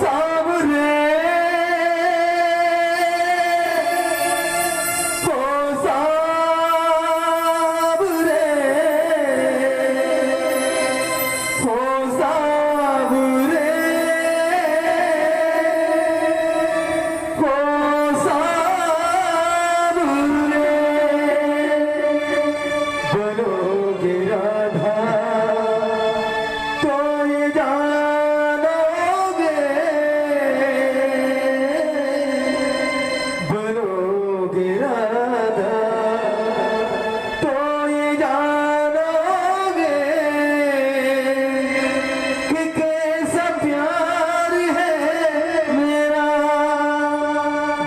सावरे हो सावरे हो सावरे हो सावरे बनोगे राधा तो ये जानोगे बनोगे राधा तो ये जानोगे कि कैसा प्यार है मेरा।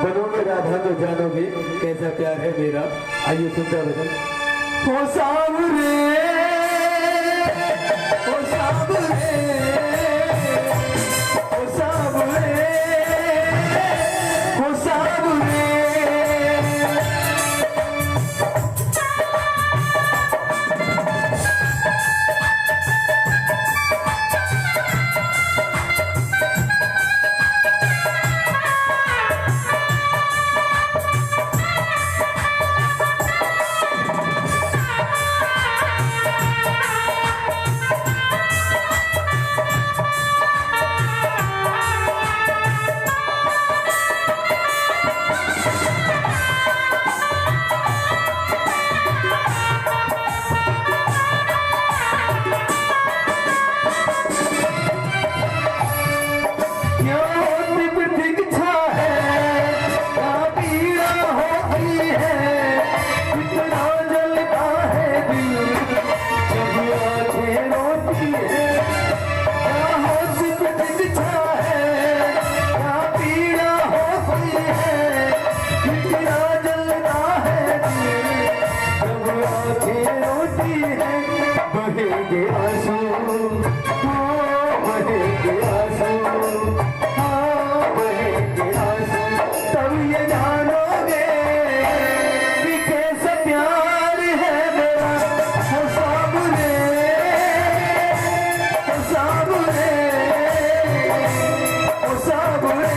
बनोगे राधा तो जानोगे कैसा प्यार है मेरा। आइए सुनते हैं भजन। हो सावरे हो सावरे हो सावरे हो सावरे बहेंगे आंसू बहेंगे आंसू बहेंगे आंसू तब ये जानोगे कि कैसा प्यार है मेरा। हो सावरे हो सावरे हो सावरे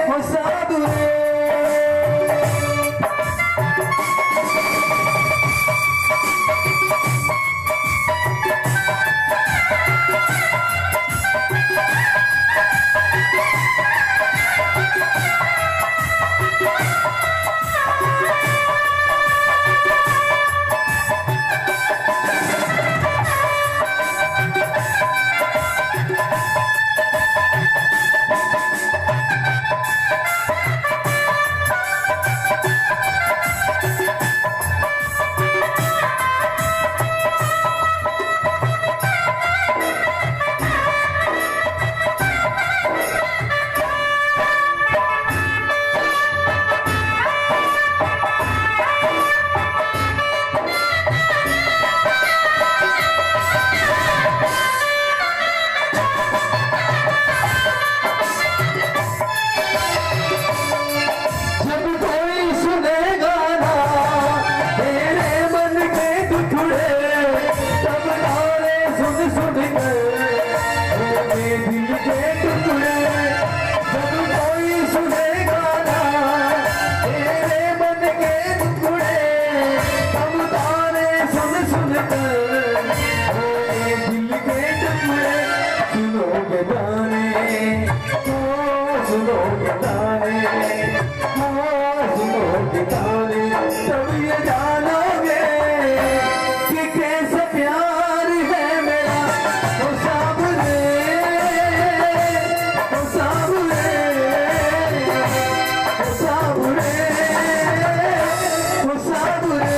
हो सावरे तब ये जानोगे कि कैसा प्यार है मेरा। हो सावरे हो सावरे हो सावरे हो सावरे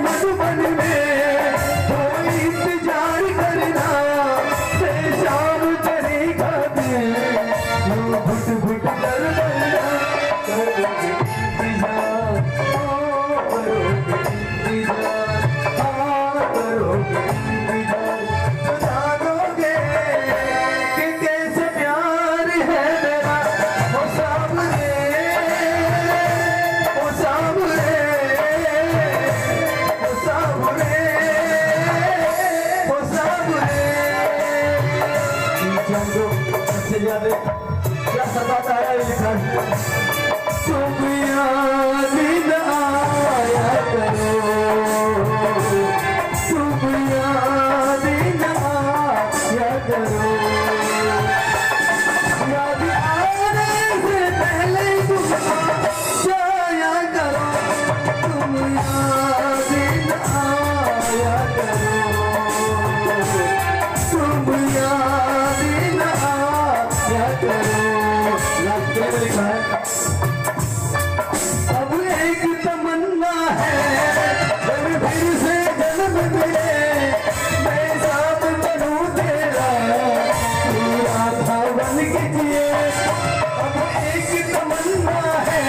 मधुबन में कोई इंतजार करना, शाम चलेगा दिन यूं घुट घुट कर बनना, करोगे इंतजार, करोगे इंतजार, करोगे इंतजार, बता दोगे कि कैसे प्यार है मेरा, वो सामने, वो सामने, वो सामने, वो सामने। जानो सबसे ज्यादा क्या सताता है लिखा, तुम याद न आया करो, तुम याद न आया करो, याद आने से पहले तुम जाया करो, तुम याद न आया करो, तुम याद न आया करो। लास्ट में लिखा है, अब एक तमन्ना है जब फिर से जन्म मिले, मैं साथ बनूं तेरा, तू राधा बन के जिए। अब एक तमन्ना है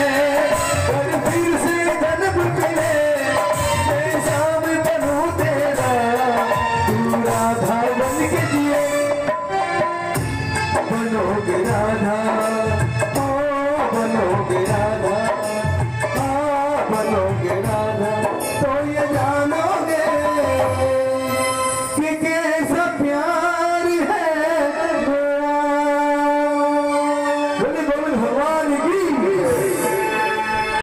जब फिर से जन्म मिले, मैं साथ बनूं तेरा, तू राधा बन के जिए। बनोगे राधा, ओ बनोगे राधा, बनोगे राधा।